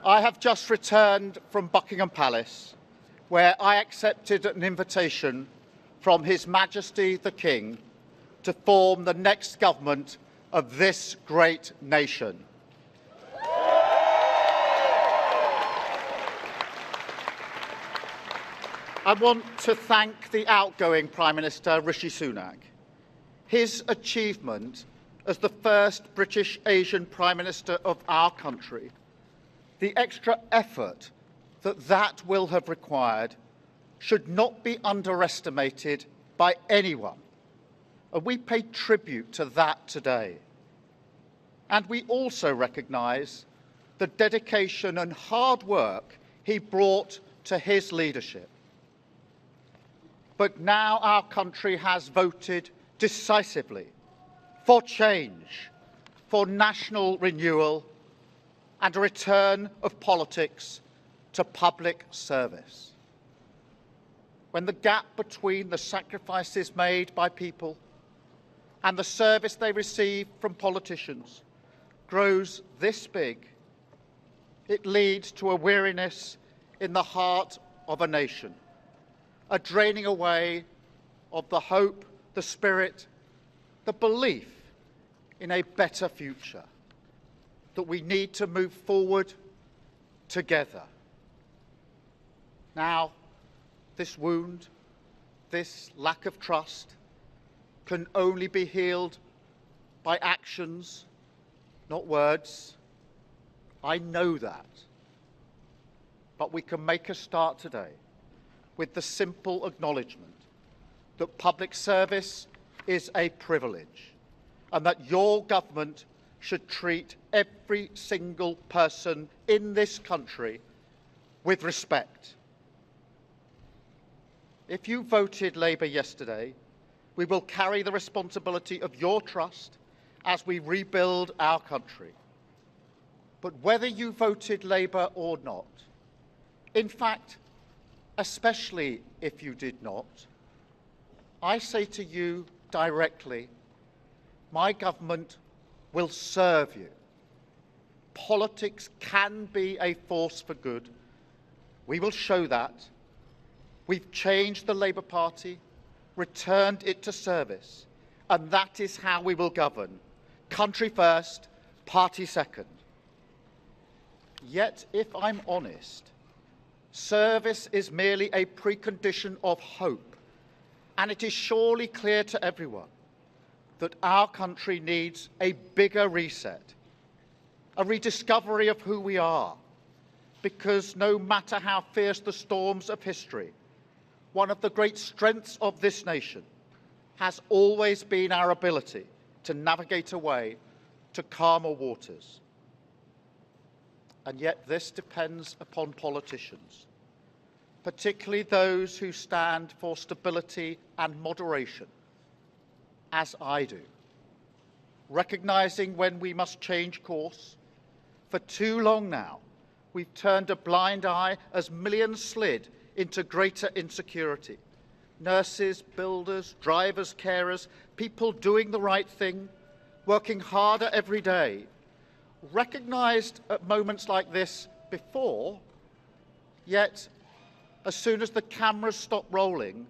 I have just returned from Buckingham Palace, where I accepted an invitation from His Majesty the King to form the next government of this great nation. I want to thank the outgoing Prime Minister, Rishi Sunak. His achievement as the first British Asian Prime Minister of our country, the extra effort that will have required, should not be underestimated by anyone. And we pay tribute to that today. And we also recognise the dedication and hard work he brought to his leadership. But now our country has voted decisively for change, for national renewal, and a return of politics to public service. When the gap between the sacrifices made by people and the service they receive from politicians grows this big, it leads to a weariness in the heart of a nation, a draining away of the hope, the spirit, the belief in a better future, that we need to move forward together. Now, this wound, this lack of trust, can only be healed by actions, not words. I know that. But we can make a start today with the simple acknowledgement that public service is a privilege and that your government should treat every single person in this country with respect. If you voted Labour yesterday, we will carry the responsibility of your trust as we rebuild our country. But whether you voted Labour or not, in fact, especially if you did not, I say to you directly, my government will serve you. Politics can be a force for good. We will show that. We've changed the Labour Party, returned it to service, and that is how we will govern. Country first, party second. Yet, if I'm honest, service is merely a precondition of hope, and it is surely clear to everyone that our country needs a bigger reset, a rediscovery of who we are, because no matter how fierce the storms of history, one of the great strengths of this nation has always been our ability to navigate a way to calmer waters. And yet this depends upon politicians, particularly those who stand for stability and moderation, as I do, recognising when we must change course. For too long now, we've turned a blind eye as millions slid into greater insecurity. Nurses, builders, drivers, carers, people doing the right thing, working harder every day, recognised at moments like this before, yet as soon as the cameras stop rolling,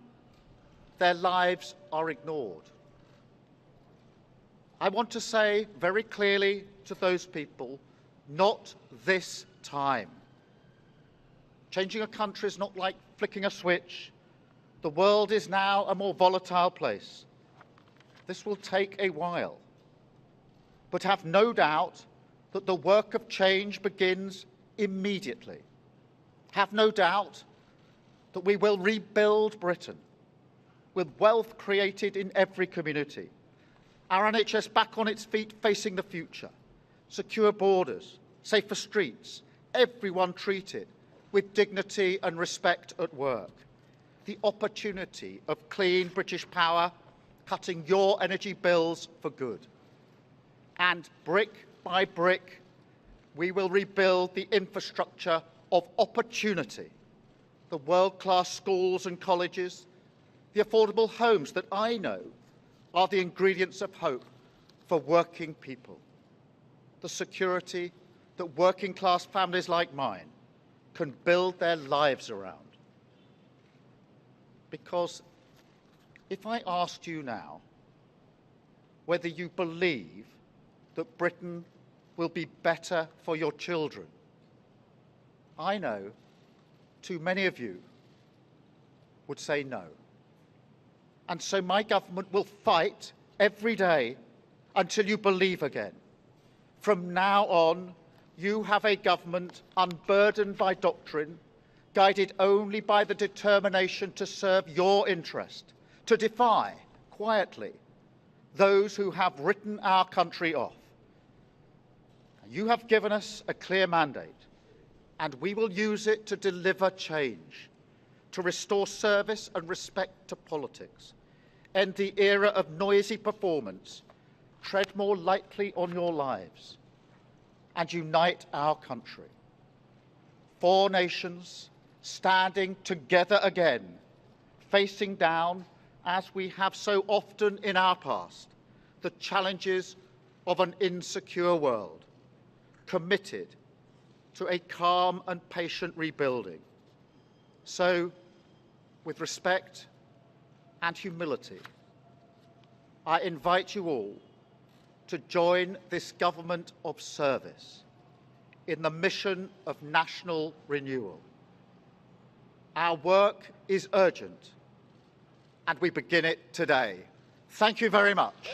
their lives are ignored. I want to say very clearly to those people, not this time. Changing a country is not like flicking a switch. The world is now a more volatile place. This will take a while. But have no doubt that the work of change begins immediately. Have no doubt that we will rebuild Britain with wealth created in every community, our NHS back on its feet facing the future, secure borders, safer streets, everyone treated with dignity and respect at work, the opportunity of clean British power cutting your energy bills for good. And brick by brick, we will rebuild the infrastructure of opportunity, the world-class schools and colleges, the affordable homes that I know are the ingredients of hope for working people, the security, that working class families like mine can build their lives around. Because if I asked you now whether you believe that Britain will be better for your children, I know too many of you would say no. And so my government will fight every day until you believe again. From now on, you have a government unburdened by doctrine, guided only by the determination to serve your interest, to defy, quietly, those who have written our country off. You have given us a clear mandate, and we will use it to deliver change, to restore service and respect to politics, end the era of noisy performance, tread more lightly on your lives, and unite our country. 4 nations standing together again, facing down, as we have so often in our past, the challenges of an insecure world, committed to a calm and patient rebuilding. So, with respect and humility, I invite you all to join this government of service in the mission of national renewal. Our work is urgent, and we begin it today. Thank you very much.